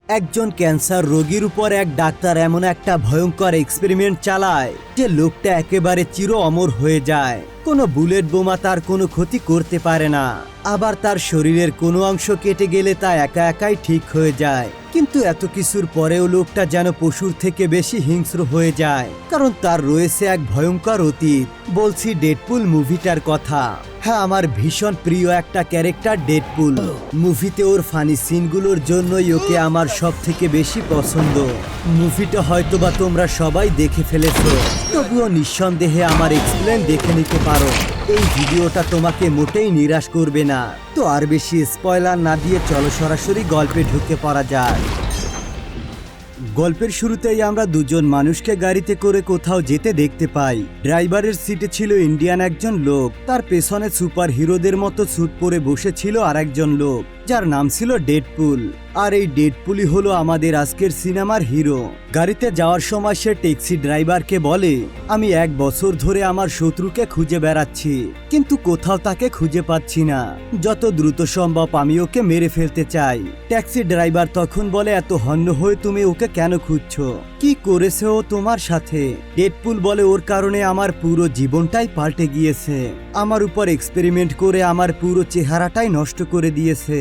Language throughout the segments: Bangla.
একজন ক্যান্সার রোগীর উপর এক ডাক্তার এমন একটা ভয়ঙ্কর এক্সপেরিমেন্ট চালায় যে লোকটা একেবারে চির অমর হয়ে যায়। কোনো বুলেট বোমা তার কোনো ক্ষতি করতে পারে না, আবার তার শরীরের কোনো অংশ কেটে গেলে তা একা একাই ঠিক হয়ে যায়। কিন্তু এত কিছুর পরেও লোকটা যেন পশুর থেকে বেশি হিংস্র হয়ে যায়, কারণ তার রয়েছে এক ভয়ঙ্কর অতীত। বলছি ডেডপুল মুভিটার কথা। হ্যাঁ, আমার ভীষণ প্রিয় একটা ক্যারেক্টার ডেডপুল। মুভিতে ওর ফানি সিনগুলোর জন্যই ওকে আমার সব থেকে বেশি পছন্দ। মুভিটা হয়তোবা তোমরা সবাই দেখে ফেলেছো, তবুও নিঃসন্দেহে আমার এক্সপ্লেন দেখে নিতে পারো। এই ভিডিওটা তোমাকে মোটেই নিরাশ করবে না। তো আর বেশি স্পয়লার না দিয়ে চলো সরাসরি গল্পে ঢুকে পড়া যাক। গল্পের শুরুতেই আমরা দুজন মানুষকে গাড়িতে করে কোথাও যেতে দেখতে পাই। ড্রাইভারের সিটে ছিল ইন্ডিয়ান একজন লোক, তার পেছনে সুপার হিরোদের মতো স্যুট পরে বসেছিল আরেকজন লোক যার নাম ছিল ডেডপুল। আর এই ডেডপুলই হলো আমাদের আজকের সিনেমার হিরো। গাড়িতে যাওয়ার সময় সে ট্যাক্সি ড্রাইভারকে বলে, আমি 1 বছর ধরে আমার শত্রুকে খুঁজে বেড়াচ্ছি, কিন্তু কোথাও তাকে খুঁজে পাচ্ছি না। যত দ্রুত সম্ভব আমি ওকে মেরে ফেলতে চাই। ট্যাক্সি ড্রাইভার তখন বলে, এত হন্য হয়ে তুমি ওকে কেন খুঁজছো? কি করেছে ও তোমার সাথে? ডেডপুল বলে, ওর কারণে আমার পুরো জীবনটাই পাল্টে গিয়েছে। আমার উপর এক্সপেরিমেন্ট করে আমার পুরো চেহারাটাই নষ্ট করে দিয়েছে।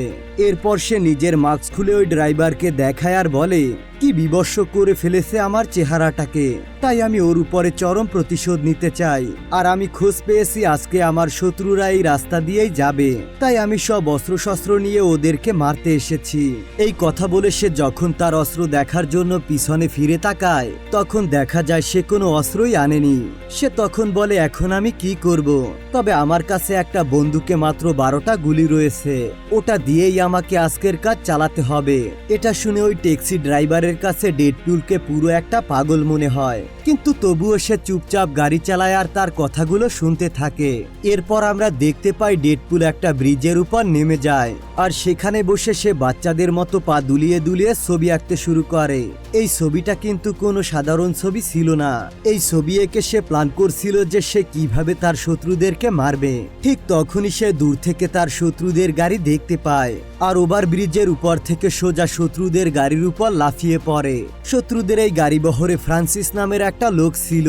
এরপর সে নিজের মাস্ক খুলে ওই ড্রাইভারকে দেখায় আর বলে, কি বিবর্ষ করে ফেলেছে আমার চেহারাটাকে, তাই আমি ওর উপরে চরম প্রতিশোধ নিতে চাই। আর আমি খোঁজ পেয়েছি আজকে আমার শত্রুরা এই রাস্তা দিয়েই যাবে, তাই আমি সব অস্ত্রশস্ত্র নিয়ে ওদেরকে মারতে এসেছি। এই কথা বলে সে যখন তার অস্ত্র দেখার জন্য পিছনে ফিরে তাকায়, তখন দেখা যায় সে কোনো অস্ত্রই আনেনি। সে তখন বলে, এখন আমি কি করব? তবে আমার কাছে একটা বন্দুকে মাত্র 12টা গুলি রয়েছে, ওটা দিয়েই আমাকে আজকের কাজ চালাতে হবে। এটা শুনে ওই ট্যাক্সি ড্রাইভারের কাছে ডেডপুলকে পুরো একটা পাগল মনে হয়, কিন্তু তবুও সে চুপচাপ গাড়ি চালায় আর তার কথাগুলো শুনতে থাকে। এরপর আমরা দেখতে পাই ডেডপুল একটা ব্রিজের উপর নেমে যায়, আর সেখানে বসে সে বাচ্চাদের মতো পা দুলিয়ে দুলিয়ে ছবি আঁকতে শুরু করে। এই ছবিটা কিন্তু কোনো সাধারণ ছবি ছিল না। এই ছবি এঁকে সে প্ল্যান করছিল যে সে কিভাবে তার শত্রুদেরকে মারবে। ঠিক তখনই সে দূর থেকে তার শত্রুদের গাড়ি দেখতে পায়, আর ওভার ব্রিজের উপর থেকে সোজা শত্রুদের গাড়ির উপর লাফিয়ে পড়ে। শত্রুদের এই গাড়ি বহরে ফ্রান্সিস নামের একটা লোক ছিল,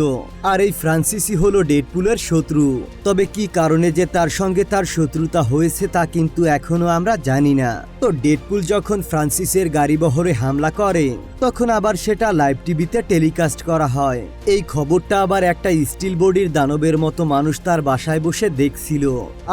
আর এই ফ্রান্সিসই হলো ডেডপুলের শত্রু। তবে কি কারণে যে তার সঙ্গে তার শত্রুতা হয়েছে তা কিন্তু এখনো আমরা জানি না। তো ডেডপুল যখন ফ্রান্সিসের গাড়ি বহরে হামলা করে, তখন আবার সেটা লাইভ টিভিতে টেলিকাস্ট করা হয়। এই খবরটা আবার একটা স্টিল বডির দানবের মতো মানুষ তার বাসায় বসে দেখছিল,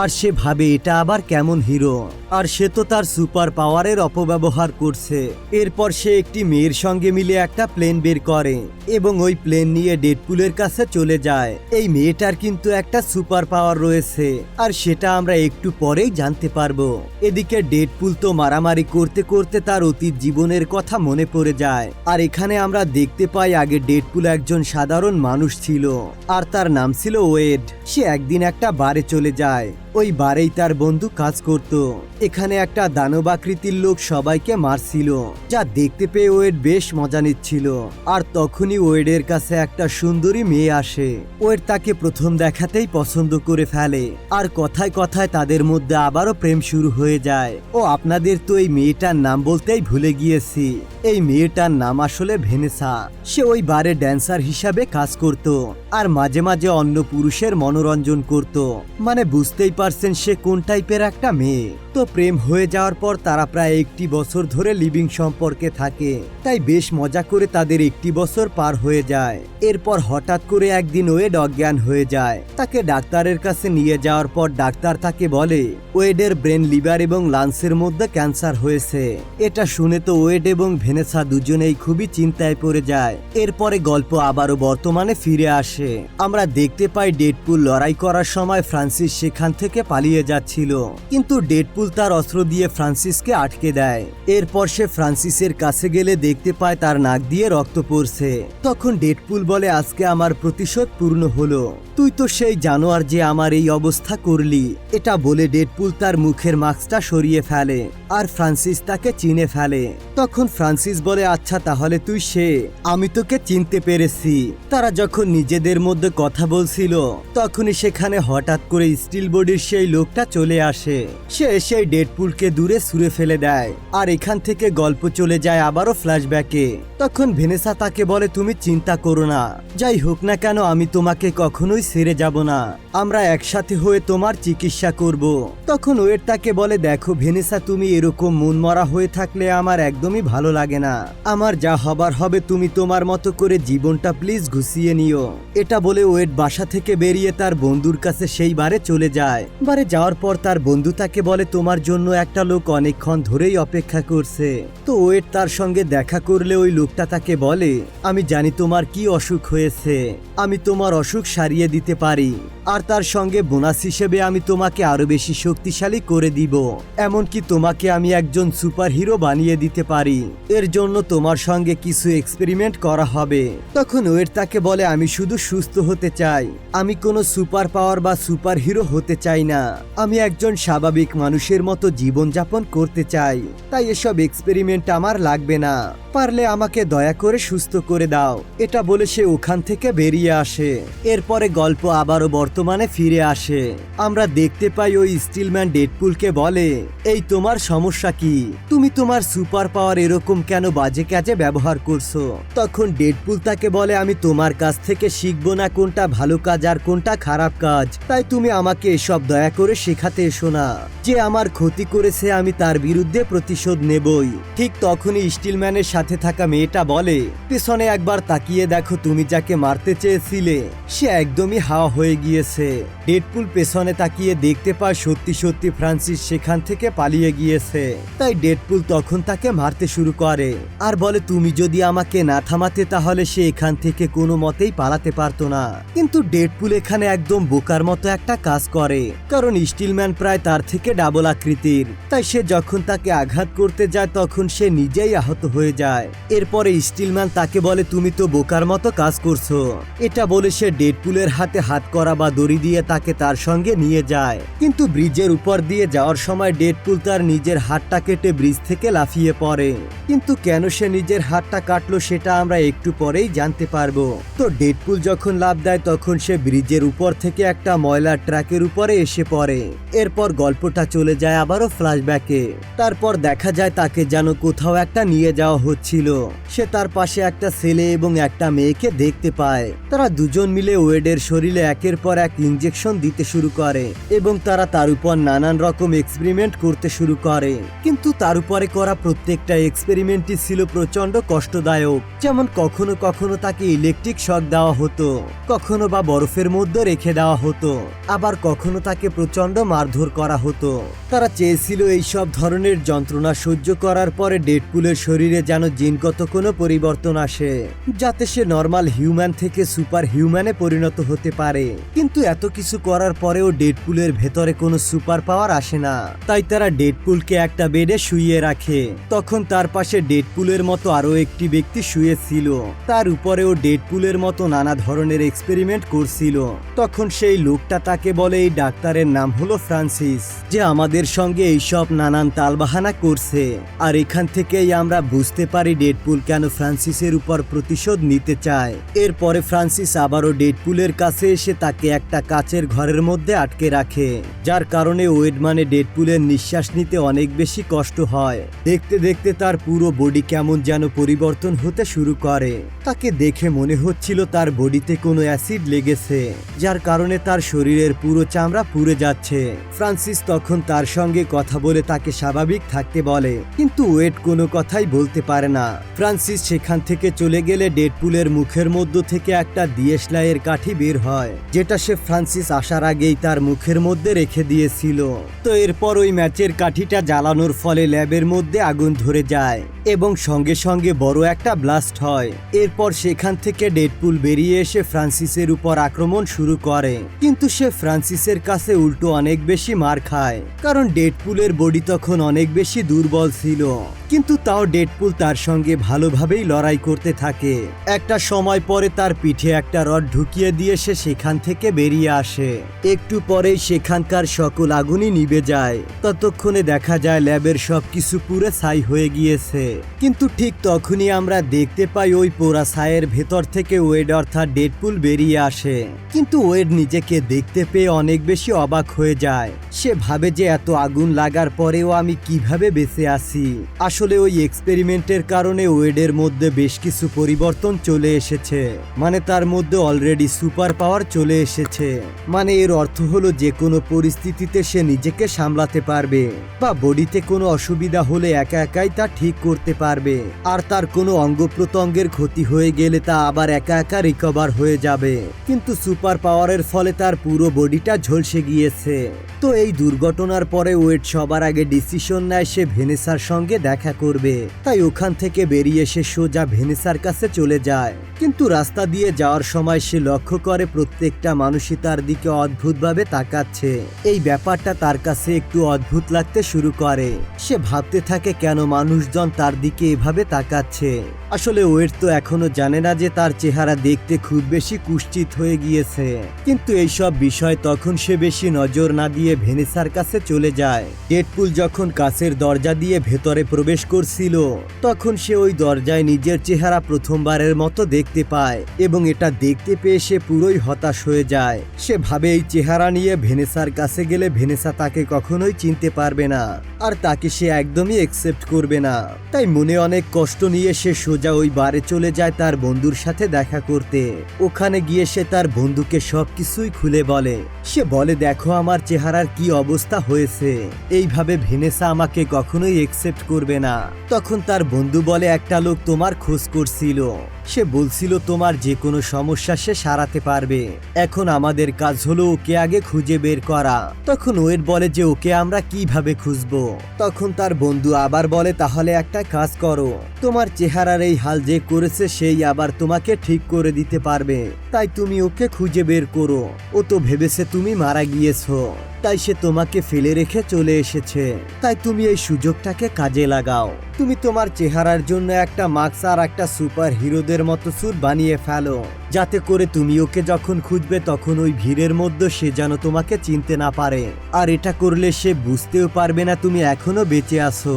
আর সে ভাবে এটা আবার কেমন হিরো, আর সে তো তার সুপার পাওয়ারের অপব্যবহার করছে। এরপর সে একটি মেয়ের সঙ্গে মিলে একটা প্লেন বের করে এবং ওই প্লেন নিয়ে ডেডপুলের কাছে চলে যায়। এই মেয়েটার কিন্তু একটা সুপার পাওয়ার রয়েছে, আর সেটা আমরা একটু পরেই জানতে পারবো। এদিকে ডেডপুল তো মারামারি করতে করতে তার অতীত জীবনের কথা মনে পড়ে যায়। আর এখানে আমরা দেখতে পাই আগে ডেডপুল একজন সাধারণ মানুষ ছিল, আর তার নাম ছিল ওয়েড। সে একদিন একটা বারে চলে যায়, ওই বারেই তার বন্ধু কাজ করত। এখানে একটা দানবাকৃতির লোক সবাইকে মারছিল, যা দেখতে পেয়ে ওয়েড বেশ মজা নিচ্ছিল। আর তখনই ওয়েডের কাছে একটা সুন্দরী মেয়ে আসে। ওয়েড তাকে প্রথম দেখাতেই পছন্দ করে ফেলে, আর কথায় কথায় তাদের মধ্যে আবারও প্রেম শুরু হয়ে যায়। ও আপনাদের তো এই মেয়েটার নাম বলতেই ভুলে গিয়েছি। এই মেয়েটার নাম আসলে ভেনেসা। সে ওই বারে ড্যান্সার হিসাবে কাজ করত, আর মাঝে মাঝে অন্য পুরুষের মনোরঞ্জন করত। মানে বুঝতেই পারছেন সে কোন টাইপের একটা মেয়ে। তো প্রেম হয়ে যাওয়ার পর তারা প্রায় 1 বছর ধরে লিভিং সম্পর্কে থাকে, তাই বেশ মজা করে তাদের 1 বছর পার হয়ে যায়। এরপর হঠাৎ করে একদিন ওয়েড অজ্ঞান হয়ে যায়। তাকে ডাক্তারের কাছে নিয়ে যাওয়ার পর ডাক্তার তাকে বলে ওয়েডের ব্রেন, লিভার এবং লাংসের মধ্যে ক্যান্সার হয়েছে। এটা শুনে তো ওয়েড এবং ভেনেসা দুজনেই খুবই চিন্তায় পড়ে যায়। এরপরে গল্প আবারও বর্তমানে ফিরে আসে। আমরা দেখতে পাই ডেডপুল লড়াই করার সময় ফ্রান্সিস সেখান থেকে পালিয়ে যাচ্ছিল, কিন্তু ডেডপুল তার অস্ত্র দিয়ে ফ্রান্সিসকে আটকে দেয়। এরপর সে ফ্রান্সিসের কাছে গেলে দেখতে পায় তার নাক দিয়ে রক্ত পড়ছে। তখন ডেডপুল বলে, আজকে আমার প্রতিশোধ পূর্ণ হলো। তুই তো সেই জানোয়ার যে আমার এই অবস্থা করলি। এটা বলে ডেডপুল তার মুখের মাস্কটা সরিয়ে ফেলে, আর ফ্রান্সিস তাকে চিনে ফেলে। তখন ফ্রান্সিস বলে, আচ্ছা তাহলে তুই সে, আমি তোকে চিনতে পেরেছি। তারা যখন নিজেদের মধ্যে কথা বলছিল, তখনই সেখানে হঠাৎ করে স্টিল বডির তখনই সেই লোকটা চলে আসে। সে সেই ডেডপুলকে দূরে ছুঁড়ে ফেলে দেয়। আর এখান থেকে গল্প চলে যায় আবারও ফ্ল্যাশব্যাকে। তখন ভেনেসা তাকে বলে, তুমি চিন্তা করো না, যাই হোক না কেন আমি তোমাকে কখনোই ছেড়ে যাব না, আমরা একসাথে হয়ে তোমার চিকিৎসা করব। তখন ওয়েড তাকে বলে, দেখো ভেনেসা, তুমি এরকম মনমরা হয়ে থাকলে আমার একদমই ভালো লাগে না। আমার যা হবার হবে, তুমি তোমার মতো করে জীবনটা প্লিজ গুছিয়ে নিও। এটা বলে ওয়েড বাসা থেকে বেরিয়ে তার বন্ধুর কাছে সেই বারে চলে যায়। বারে যাওয়ার পর তার বন্ধু তাকে বলে, তোমার জন্য একটা লোক অনেকক্ষণ ধরেই অপেক্ষা করছে। তো ওয়েড তার সঙ্গে দেখা করলে ওই লোকটা তাকে বলে, আমি জানি তোমার কি অসুখ হয়েছে, আমি তোমার অসুখ সারিয়ে দিতে পারি, আর তার সঙ্গে বোনাস হিসেবে আমি তোমাকে আরো বেশি শক্তিশালী করে দিব, এমনকি তোমাকে আমি একজন সুপার হিরো বানিয়ে দিতে পারি। এর জন্য তোমার সঙ্গে কিছু এক্সপেরিমেন্ট করা হবে। তখন ওয়েড তাকে বলে, আমি শুধু সুস্থ হতে চাই, আমি কোনো সুপার পাওয়ার বা সুপার হিরো হতে চাই না, আমি একজন স্বাভাবিক মানুষের মতো জীবনযাপন করতে চাই, তাই এসব এক্সপেরিমেন্ট আমার লাগবে না, পারলে আমাকে দয়া করে সুস্থ করে দাও। এটা বলে সে ওখান থেকে বেরিয়ে আসে। এরপরে গল্প আবারও বর্তমানে ফিরে আসে। আমরা দেখতে পাই ওই স্টিলম্যান ডেডপুলকে বলে, এই তোমার সমস্যা কি, তুমি তোমার সুপার পাওয়ার এরকম কেন বাজে কাজে ব্যবহার করছো? তখন ডেডপুল তাকে বলে, আমি তোমার কাছ থেকে শিখবো না কোনটা ভালো কাজ আর কোনটা খারাপ কাজ, তাই তুমি আমাকে এসব দয়া করে শেখাতে এসো না। যে আমার ক্ষতি করেছে আমি তার বিরুদ্ধে প্রতিশোধ নেবই। ঠিক তখনই স্টিলম্যানের সাথে থাকা মেয়েটা বলে, পেছনে একবার তাকিয়ে দেখো, তুমি যাকে মারতে চেয়েছিলে সে একদমই হাওয়া হয়ে গিয়েছে। ডেডপুল পেছনে তাকিয়ে দেখতে পায় সত্যি সত্যি ফ্রান্সিস সেখান থেকে পালিয়ে গিয়েছে। তাই ডেডপুল তখন তাকে মারতে শুরু করে আর বলে, তুমি যদি আমাকে না থামাতে তাহলে সে এখান থেকে কোনো মতেই পালাতে পারতো না। কিন্তু ডেডপুল এখানে একদম বোকার মতো একটা কাজ করে, কারণ স্টিলম্যান প্রায় তার থেকে ডাবল আকৃতির, তাই সে যখন তাকে আঘাত করতে যায় তখন সে নিজেই আহত হয়ে যায়। এরপরে স্টিলম্যান তাকে বলে, তুমি তো বোকার মতো কাজ করছো। এটা বলে সে ডেডপুলের হাতে হাত করা বা দড়ি দিয়ে তাকে তার সঙ্গে নিয়ে যায়। কিন্তু ব্রিজের উপর দিয়ে যাওয়ার সময় ডেডপুল তার নিজের হাতটা কেটে ব্রিজ থেকে লাফিয়ে পড়ে। কিন্তু কেন সে নিজের হাতটা কাটলো সেটা আমরা একটু পরেই জানতে পারবো। তো ডেডপুল যখন লাফ দেয় তখন সে ব্রিজের উপর থেকে একটা ময়লার ট্রাকের উপরে এসে পড়ে। এরপর গল্পটা চলে যায় আবারও ফ্ল্যাশব্যাকে। তারপর দেখা যায় তাকে যেন কোথাও একটা নিয়ে যাওয়া হচ্ছিল। সে তার পাশে একটা ছেলে এবং একটা মেয়েকে দেখতে পায়। তারা দুজন মিলে ওয়েডের শরীরে একের পর এক ইনজেকশন দিতে শুরু করে এবং তারা তার উপর নানান রকম এক্সপেরিমেন্ট করতে শুরু করে। কিন্তু তার উপরে করা প্রত্যেকটা এক্সপেরিমেন্টই ছিল প্রচন্ড কষ্টদায়ক। যেমন কখনো কখনো তাকে ইলেকট্রিক শক দেওয়া হতো, কখনো বা বরফের মধ্যে রেখে দেওয়া হতো, আবার কখনো তাকে প্রচন্ড মারধর করা হতো। তারা চেয়েছিল এই সব ধরনের যন্ত্রণা সহ্য করার পরে ডেডপুলের শরীরে যেন জিনগত কোনো পরিবর্তন আসে, যাতে সে নর্মাল হিউম্যান থেকে সুপার হিউম্যানে পরিণত হতে পারে। কিন্তু এত কিছু করার পরেও ডেডপুলের ভেতরে কোনো সুপার পাওয়ার আসে না। তাই তারা ডেডপুলকে একটা বেডে শুইয়ে রাখে। তখন তার পাশে ডেডপুলের মতো আরো একটি ব্যক্তি শুয়েছিল, তার উপরেও ডেডপুলের মতো নানা ধরনের এক্সপেরিমেন্ট করছিল। তখন সেই লোকটা তাকে বলে, এই ডাক্তারের নাম হলো ফ্রান্সিস, যে আমাদের সঙ্গে এইসব নানান তালবাহানা করছে। আর এখান থেকেই আমরা বুঝতে পারি ডেডপুল কেন ফ্রান্সিসের উপর প্রতিশোধ নিতে চায়। এরপরে ফ্রান্সিস আবারও ডেডপুলের কাছে এসে তাকে একটা কাচের ঘরের মধ্যে আটকে রাখে, যার কারণে ওয়েড মানে ডেডপুলের নিঃশ্বাস নিতে অনেক বেশি কষ্ট হয়। দেখতে দেখতে তার পুরো বডি কেমন যেন পরিবর্তন হতে শুরু করে। তাকে দেখে মনে হচ্ছিল তার বডিতে কোনো অ্যাসিড লেগেছে, যার কারণে তার শরীরের পুরো চামড়া পুড়ে যাচ্ছে। ফ্রান্সিস তখন তার সঙ্গে কথা বলে তাকে স্বাভাবিক থাকতে বলে, কিন্তু ওয়েড কোনো কথাই বলতে পারে না। ফ্রান্সিস সেখান থেকে চলে গেলে ডেডপুলের মুখের মধ্য থেকে একটা দিয়েশলাইয়ের কাঠি বের হয়, যেটা সে ফ্রান্সিস আসার আগেই তার মুখের মধ্যে রেখে দিয়েছিল। তো এরপর ওই ম্যাচের কাঠিটা জ্বালানোর ফলে ল্যাবের মধ্যে আগুন ধরে যায় এবং সঙ্গে সঙ্গে বড় একটা ব্লাস্ট হয়। এরপর সেখান থেকে ডেডপুল বেরিয়ে এসে ফ্রান্সিসের উপর আক্রমণ শুরু করে, কিন্তু সে ফ্রান্সিসের কাছে উল্টো অনেক বেশি মার খায়, কারণ ডেডপুলের বডি তখন অনেক বেশি দুর্বল ছিল। কিন্তু তাও ডেডপুল তার সঙ্গে ভালোভাবেই লড়াই করতে থাকে। একটা সময় পরে তার পিঠে একটা রড ঢুকিয়ে দিয়ে সে সেখান থেকে বেরিয়ে আসে। একটু পরেই সেখানকার সকল আগুনই নিভে যায়। ততক্ষণে দেখা যায় ল্যাবের সবকিছু পুরো ছাই হয়ে গিয়েছে। কিন্তু ঠিক তখনই আমরা দেখতে পাই ওই পোড়া ছাইয়ের ভেতর থেকে ওয়েড অর্থাৎ ডেডপুল বেরিয়ে আসে। কিন্তু ওয়েড নিজেকে দেখতে পেয়ে অনেক বেশি অবাক হয়ে যায়। সে ভাবে যে এত আগুন লাগার পরেও আমি কিভাবে বেঁচে আছি। আসলে ওই এক্সপেরিমেন্টের কারণে ওয়েডের মধ্যে বেশ কিছু পরিবর্তন চলে এসেছে। মানে তার মধ্যে অলরেডি সুপার পাওয়ার চলে এসেছে। মানে এর অর্থ হলো যে কোনো পরিস্থিতিতে সে নিজেকে সামলাতে পারবে, বা বডিতে কোনো অসুবিধা হলে একা একাই তা ঠিক করতে পারবে। আর তার কোনো অঙ্গ প্রত্যঙ্গের ক্ষতি হয়ে গেলে তা আবার একা একা রিকভার হয়ে যাবে। কিন্তু সুপার পাওয়ারের ফলে তার পুরো বডিটা ঝলসে গিয়েছে। তো এই দুর্ঘটনার পরে ওয়েড সবার আগে ডিসিশন নেয় সে ভেনেসার সঙ্গে দেখা করবে। তাই ওখান থেকে বেরিয়ে সে সোজা ভেনেসার কাছে চলে যায়। কিন্তু রাস্তা দিয়ে যাওয়ার সময় সে লক্ষ্য করে প্রত্যেকটা মানুষই তার দিকে অদ্ভুতভাবে তাকাচ্ছে। এই ব্যাপারটা তার কাছে একটু অদ্ভুত লাগতে শুরু করে। সে ভাবতে থাকে কেন মানুষজন তার দিকে এভাবে তাকাচ্ছে। আসলে ওয়েড তো এখনো জানে না যে তার চেহারা দেখতে খুব বেশি কুৎসিত হয়ে গিয়েছে। কিন্তু এইসব বিষয় তখন সে বেশি নজর না দিয়ে ভেনেসার কাছে চলে যায়। ডেডপুল যখন কাছের দরজা দিয়ে ভেতরে প্রবেশ করছিল তখন সে ওই দরজায় নিজের চেহারা প্রথমবারের মতো দেখতে পায় এবং এটা দেখতে পেয়ে সে পুরোই হতাশ হয়ে যায়। সে ভাবে এই চেহারা নিয়ে ভেনেসার কাছে গেলে ভেনেসা তাকে কখনোই চিনতে পারবে না, আর তাকে সে একদমই একসেপ্ট করবে না। তাই মনে অনেক কষ্ট নিয়ে সে সোজা ওই বারে চলে যায় তার বন্ধুর সাথে দেখা করতে। ওখানে গিয়ে সে তার বন্ধুকে সবকিছুই খুলে বলে। সে বলে, দেখো আমার চেহারার কি অবস্থা হয়েছে, এইভাবে ভেনেসা আমাকে কখনোই একসেপ্ট করবে না। তখন তার বন্ধু বলে, একটা লোক তোমার খোঁজ করছিল, সে বলছিল তোমার যে কোনো সমস্যা সে সারাতে পারবে। এখন আমাদের কাজ হলো ওকে আগে খুঁজে বের করা। তখন ওয়েড বলে যে ওকে আমরা কিভাবে খুঁজবো। তখন তার বন্ধু আবার বলে, তাহলে একটা কাজ করো, তোমার চেহারার এই হাল যে করেছে সেই আবার তোমাকে ঠিক করে দিতে পারবে। তাই তুমি ওকে খুঁজে বের করো। ও তো ভেবেছে তুমি মারা গিয়েছো, তাই সে তোমাকে ফেলে রেখে চলে এসেছে। তাই তুমি এই সুযোগটাকে কাজে লাগাও। তুমি তোমার চেহারার জন্য একটা মাস্ক আর একটা সুপার হিরোদের মতো স্যুট বানিয়ে ফেলো, যাতে করে তুমি ওকে যখন খুঁজবে তখন ওই ভিড়ের মধ্যে সে যেন তোমাকে চিনতে না পারে। আর এটা করলে সে বুঝতেও পারবে না তুমি এখনো বেঁচে আছো।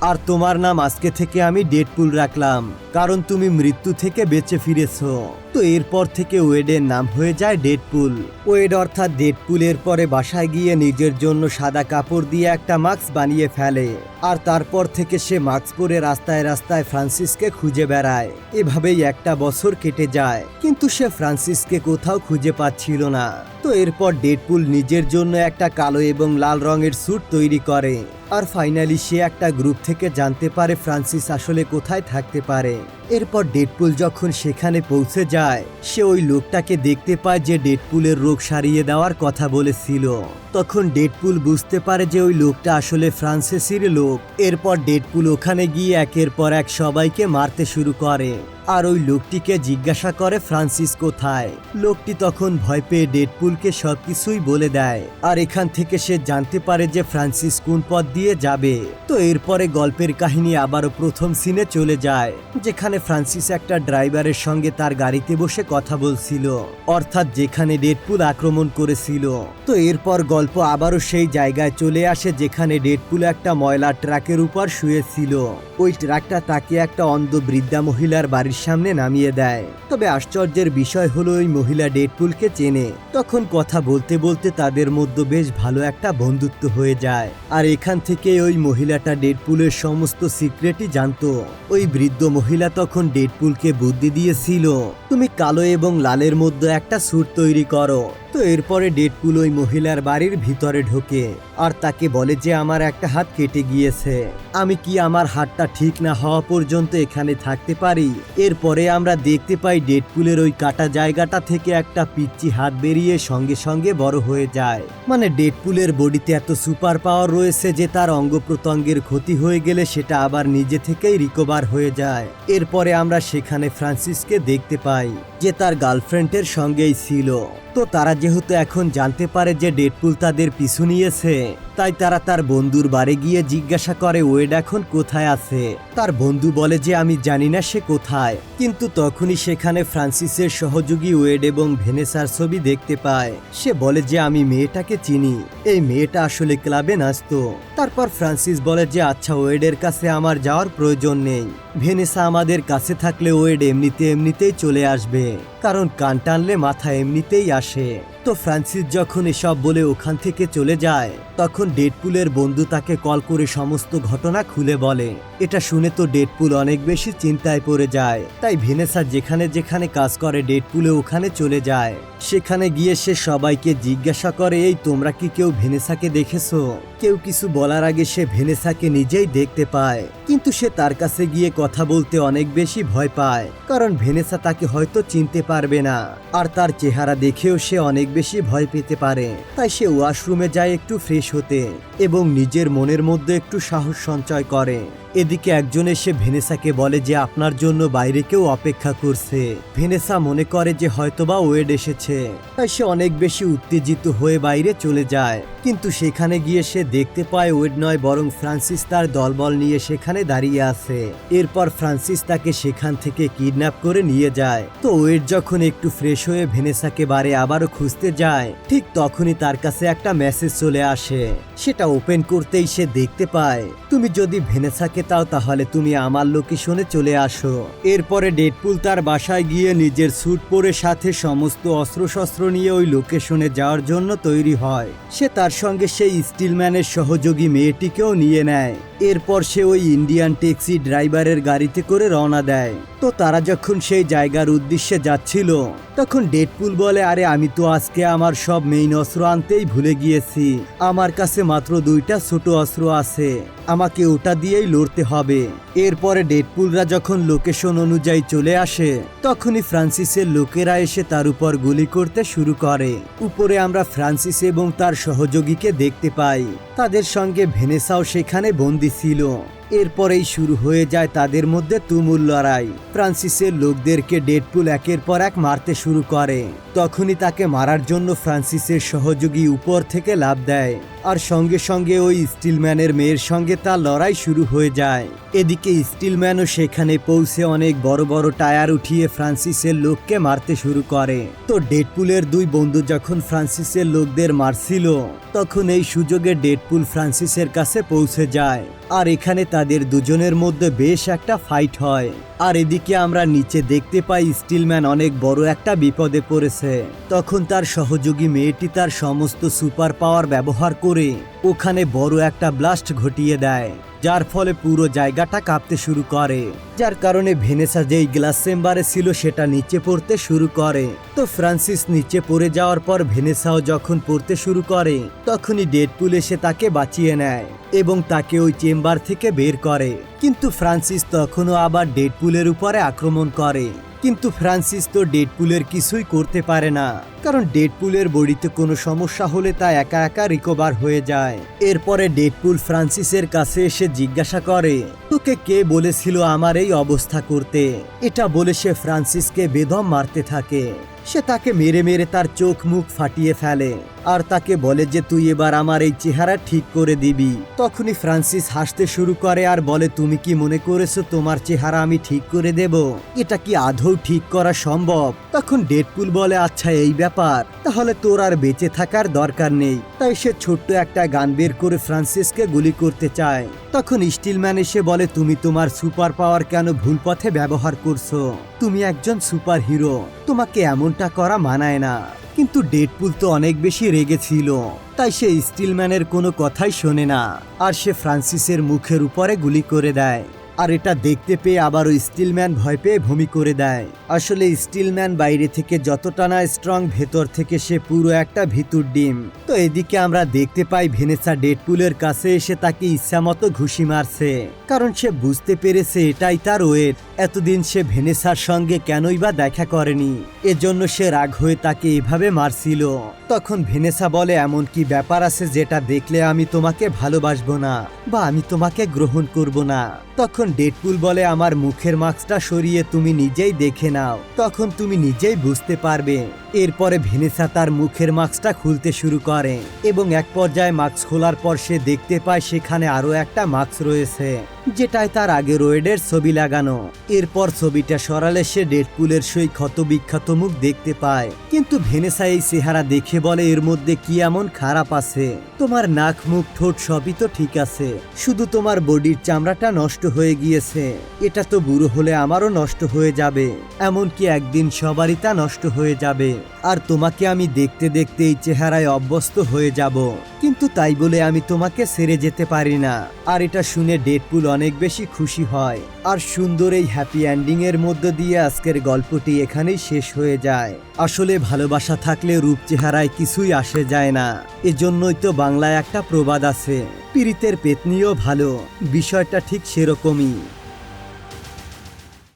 আর তোমার নাম আজকে থেকে আমি ডেডপুল রাখলাম, কারণ তুমি মৃত্যু থেকে বেঁচে ফিরেছো। তো এরপর থেকে ওয়েডের নাম হয়ে যায় ডেডপুল। ওয়েড অর্থাৎ ডেডপুল এরপরে বাসায় গিয়ে নিজের জন্য সাদা কাপড় দিয়ে একটা মাস্ক বানিয়ে ফেলে। আর তারপর থেকে সে মাস্ক পরে রাস্তায় রাস্তায় ফ্রান্সিসকে খুঁজে বেড়ায়। এভাবেই একটা বছর কেটে যায়, কিন্তু সে ফ্রান্সিসকে কোথাও খুঁজে পাচ্ছিল না। তো এরপর ডেডপুল নিজের জন্য একটা কালো এবং লাল রঙের স্যুট তৈরি করে। আর ফাইনালি সে একটা গ্রুপ থেকে জানতে পারে ফ্রান্সিস আসলে কোথায় থাকতে পারে। এরপর ডেডপুল যখন সেখানে পৌঁছে যায় সে ওই লোকটাকে দেখতে পায় যে ডেডপুলের রোগ সারিয়ে দেওয়ার কথা বলেছিল। তখন ডেডপুল বুঝতে পারে যে ওই লোকটা আসলে ফ্রান্সিসের লোক। এরপর ডেডপুল ওখানে গিয়ে একের পর এক সবাইকে মারতে শুরু করে। আর ওই লোকটিকে জিজ্ঞাসা করে ফ্রান্সিস কোথায়। লোকটি তখন ভয় পেয়ে ডেডপুলকে সবকিছুই বলে দেয়। আর এখান থেকে সে জানতে পারে যে ফ্রান্সিস কোন পথ দিয়ে যাবে। তো এরপরে গল্পের কাহিনী আবারও প্রথম সিনে চলে যায়, যেখানে ফ্রান্সিস একটা ড্রাইভারের সঙ্গে তার গাড়িতে বসে কথা বলছিল, অর্থাৎ যেখানে ডেডপুল আক্রমণ করেছিল। তো এরপর গল্প আবারও সেই জায়গায় চলে আসে যেখানে ডেডপুল একটা ময়লা ট্রাকের উপর শুয়েছিল। ওই ট্রাকটা তাকে একটা অন্ধ বৃদ্ধা মহিলার বাড়ির সামনে নামিয়ে দেয়। তবে আশ্চর্যের বিষয় হলো ওই মহিলা ডেডপুলকে চেনে। তখন কথা বলতে বলতে তাদের মধ্যে বেশ ভালো একটা বন্ধুত্ব হয়ে যায়। আর এখান থেকে ওই মহিলাটা ডেডপুলের সমস্ত সিক্রেটই জানতো। ওই বৃদ্ধ মহিলা তখন ডেডপুলকে বুদ্ধি দিয়েছিল, তুমি কালো এবং লালের মধ্যে একটা স্যুট তৈরি করো। তো এরপরে ডেডপুল ওই মহিলার বাড়ির ভিতরে ঢোকে আর তাকে বলে যে আমার একটা হাত কেটে গিয়েছে, আমি কি আমার হাতটা ঠিক না হওয়া পর্যন্ত এখানে থাকতে পারি। এরপরে আমরা দেখতে পাই ডেডপুলের ওই কাটা জায়গাটা থেকে একটা পিচ্চি হাত বেরিয়ে সঙ্গে সঙ্গে বড় হয়ে যায়। মানে ডেডপুলের বডিতে এত সুপার পাওয়ার রয়েছে যে তার অঙ্গ প্রত্যঙ্গের ক্ষতি হয়ে গেলে সেটা আবার নিজে থেকেই রিকভার হয়ে যায়। এরপরে আমরা সেখানে ফ্রান্সিসকে দেখতে পাই যে তার গার্লফ্রেন্ডের সঙ্গেই ছিল। তো তারা যেহেতু এখন জানতে পারে যে ডেডপুল তাদের পিছু নিয়েছে, তাই তারা তার বন্ধুর বাড়ি গিয়ে জিজ্ঞাসা করে ওয়েড এখন কোথায় আছে। তার বন্ধু বলে যে আমি জানি না সে কোথায়, কিন্তু তখনই সেখানে ফ্রান্সিসের সহযোগী ওয়েড এবং ভেনেসার ছবি দেখতে পায়। সে বলে যে আমি মেয়েটাকে চিনি, এই মেয়েটা আসলে ক্লাবে নাচতো। তারপর ফ্রান্সিস বলে যে আচ্ছা, ওয়েডের কাছে আমার যাওয়ার প্রয়োজন নেই, ভেনেসা আমাদের কাছে থাকলে ওয়েড এমনিতেই চলে আসবে, কারণ কান টানলে মাথা এমনিতেই আসে। তো ফ্রান্সিস যখন এসব বলে ওখান থেকে চলে যায়, তখন ডেডপুলের বন্ধু তাকে কল করে সমস্ত ঘটনা খুলে বলে। এটা শুনে তো ডেডপুল অনেক বেশি চিন্তায় পড়ে যায়। তাই ভেনেসা যেখানে যেখানে কাজ করে ডেডপুলে ওখানে চলে যায়। সেখানে গিয়ে সে সবাইকে জিজ্ঞাসা করে এই তোমরা কি কেউ ভেনেসাকে দেখেছো? কেউ কিছু বলার আগে সে ভেনেসাকে নিজেই দেখতে পায়, কিন্তু সে তার কাছে গিয়ে কথা বলতে অনেক বেশি ভয় পায়, কারণ ভেনেসা তাকে হয়তো চিনতে পারবে না, আর তার চেহারা দেখেও সে অনেক বেশি ভয় পেতে পারে। তাই সে ওয়াশরুমে যায় একটু ফ্রেশ হতে এবং নিজের মনের মধ্যে একটু সাহস সঞ্চয় করে। এদিকে একজন এসে ভেনেসাকে বলে যে আপনার জন্য বাইরে কেউ অপেক্ষা করছে। ভেনেসা মনে করে যে হয়তোবা ওয়েড এসেছে, তাই সে অনেক বেশি উত্তেজিত হয়ে বাইরে চলে যায়। কিন্তু সেখানে গিয়ে সে দেখতে পায় ওয়েড নয়, বরং ফ্রান্সিস তার দলবল নিয়ে সেখানে দাঁড়িয়ে আছে। এরপর ফ্রান্সিস তাকে সেখান থেকে কিডন্যাপ করে নিয়ে যায়। তো ওয়েড যখন একটু ফ্রেশ হয়ে ভেনেসাকে বারে আবারও খুঁজতে যায়, ঠিক তখনই তার কাছে একটা মেসেজ চলে আসে। সেটা ওপেন করতেই সে দেখতে পায় তুমি যদি ভেনেসাকে তাও তাহলে তুমি আমার লোকেশনে চলে আসো। এরপরে ডেডপুল তার বাসায় গিয়ে নিজের স্যুট পরে সাথে সমস্ত অস্ত্রশস্ত্র নিয়ে ওই লোকেশনে যাওয়ার জন্য তৈরি হয়। সে তার সঙ্গে সেই স্টিলম্যানের সহযোগী মেয়েটিকেও নিয়ে নেয়। এরপর সে ওই ইন্ডিয়ান ট্যাক্সি ড্রাইভারের গাড়িতে করে রওনা দেয়। তো তারা যখন সেই জায়গার উদ্দেশ্যে যাচ্ছিল, তখন ডেডপুল বলে আরে আমি তো আজকে আমার সব মেইন অস্ত্র আনতেই ভুলে গিয়েছি, আমার কাছে মাত্র 2টা ছোট অস্ত্র আছে, আমাকে ওটা দিয়েই লড়তে হবে। এরপরে ডেডপুলরা যখন লোকেশন অনুযায়ী চলে আসে, তখনই ফ্রান্সিসের লোকেরা এসে তার উপর গুলি করতে শুরু করে। উপরে আমরা ফ্রান্সিস এবং তার সহযোগীকে দেখতে পাই, তাদের সঙ্গে ভেনেসাও সেখানে বন্দী ছিল। এরপরেই শুরু হয়ে যায় তাদের মধ্যে তুমুল লড়াই। ফ্রান্সিসের লোকদেরকে ডেডপুল একের পর এক মারতে শুরু করে। তখনই তাকে মারার জন্য ফ্রান্সিসের সহযোগী উপর থেকে লাফ দেয়, আর সঙ্গে সঙ্গে ওই স্টিলম্যানের মেয়ের সঙ্গে তার লড়াই শুরু হয়ে যায়। এদিকে স্টিলম্যানও সেখানে পৌঁছে অনেক বড় বড় টায়ার উঠিয়ে ফ্রান্সিসের লোককে মারতে শুরু করে। তো ডেডপুলের 2 বন্ধু যখন ফ্রান্সিসের লোকদের মারছিল, তখন এই সুযোগে ডেডপুল ফ্রান্সিসের কাছে পৌঁছে যায়, আর এখানে তাদের দুজনের মধ্যে বেশ একটা ফাইট হয়। আর এদিকে আমরা নিচে দেখতে পাই স্টিলম্যান অনেক বড় একটা বিপদে পড়েছে। তখন তার সহযোগী মেয়েটি তার সমস্ত সুপার পাওয়ার ব্যবহার করে ওখানে বড় একটা ব্লাস্ট ঘটিয়ে দেয়, যার ফলে পুরো জায়গাটা কাঁপতে শুরু করে, যার কারণে ভেনেসা যেই গ্লাস চেম্বারে ছিল সেটা নিচে পড়তে শুরু করে। তো ফ্রান্সিস নিচে পড়ে যাওয়ার পর ভেনেসাও যখন পড়তে শুরু করে, তখনই ডেডপুল এসে তাকে বাঁচিয়ে নেয় এবং তাকে ওই চেম্বার থেকে বের করে। কিন্তু ফ্রান্সিস তখনও আবার ডেডপুলের উপরে আক্রমণ করে, কিন্তু ফ্রান্সিস তো ডেডপুলের কিছুই করতে পারে না, কারণ ডেডপুলের বডিতে কোনো সমস্যা হলে তা একা একা রিকভার হয়ে যায়। এরপরে ডেডপুল ফ্রান্সিসের কাছে এসে জিজ্ঞাসা করে তোকে কে বলেছিল আমার এই অবস্থা করতে। এটা বলে সে ফ্রান্সিসকে বেদম মারতে থাকে। সে তাকে মেরে মেরে তার চোখ মুখ ফাটিয়ে ফেলে, আর তাকে বলে যে তুই এবার আমার এই চেহারা ঠিক করে দিবি। তখনই ফ্রান্সিস হাসতে শুরু করে আর বলে তুমি কি মনে করেছো তোমার চেহারা আমি ঠিক করে দেব? এটা কি আদৌ ঠিক করা সম্ভব? তখন ডেডপুল বলে আচ্ছা এই ব্যাপার, তাহলে তোর আর বেঁচে থাকার দরকার নেই। তাই সে ছোট্ট একটা গান বের করে ফ্রান্সিসকে গুলি করতে চায়। তখন স্টিলম্যান এসে বলে তুমি তোমার সুপার পাওয়ার কেন ভুল পথে ব্যবহার করছো? তুমি একজন সুপার হিরো, তোমাকে এমনটা করা মানায় না। কিন্তু ডেডপুল তো অনেক বেশি রেগেছিল, তাই সে স্টিলম্যানের কোনো কথাই শোনে না, আর সে ফ্রান্সিসের মুখের উপরে গুলি করে দেয়। আর এটা দেখতে পেয়ে আবারও স্টিলম্যান ভয় পেয়ে বমি করে দেয়। আসলে স্টিলম্যান বাইরে থেকে যতটা না স্ট্রং, ভেতর থেকে সে পুরো একটা ভিতুর ডিম। তো এদিকে আমরা দেখতে পাই ভেনেসা ডেডপুলের কাছে এসে তাকে ইচ্ছামতো ঘুষি মারছে, কারণ সে বুঝতে পেরেছে এটাই তার ওয়েট। এতদিন সে ভেনেসার সঙ্গে কেনই বা দেখা করেনি, এজন্য সে রাগ হয়ে তাকে এভাবে মারছিল। তখন ভেনেসা বলে এমন কি ব্যাপার আছে যেটা দেখলে আমি তোমাকে ভালোবাসবো না বা আমি তোমাকে গ্রহণ করব না? তখন ডেডপুল বলে আমার মুখের মাস্কটা সরিয়ে তুমি নিজেই দেখে নাও, তখন তুমি নিজেই বুঝতে পারবে এরপরে ভেনেসা তার মুখের মাস্কটা খুলতে শুরু করে এবং এক পর্যায়ে মাস্ক খোলার পর সে দেখতে পায় সেখানে আরো একটা মাস্ক রয়েছে, যেটায় তার আগে রোয়েডের ছবি লাগানো। এরপর ছবিটা সরালে সে ডেডপুলের সেই ক্ষতবিক্ষত মুখ দেখতে পায়, কিন্তু ভেনেসা এই চেহারা দেখে বলে এর মধ্যে কি এমন খারাপ আছে? তোমার নাক মুখ ঠোঁট সবই তো ঠিক আছে, শুধু তোমার বডির চামড়াটা নষ্ট হয়ে গিয়েছে। এটা তো বুড়ো হলে আমারও নষ্ট হয়ে যাবে, এমনকি একদিন সবারই তা নষ্ট হয়ে যাবে, আর তোমাকে আমি দেখতে দেখতে এই চেহারায় অভ্যস্ত হয়ে যাব, কিন্তু তাই বলে আমি তোমাকে ছেড়ে যেতে পারি না। আর এটা শুনে ডেডপুল অনেক বেশি খুশি হয়। আর সুন্দর এই হ্যাপি এন্ডিং এর মধ্য দিয়ে আজকের গল্পটি এখানেই শেষ হয়ে যায়। আসলে ভালোবাসা থাকলে রূপ চেহারায় কিছুই আসে যায় না, এজন্যই তো বাংলায় একটা প্রবাদ আছে, পীড়িতের পেতনিও ভালো। বিষয়টা ঠিক সেরকমই।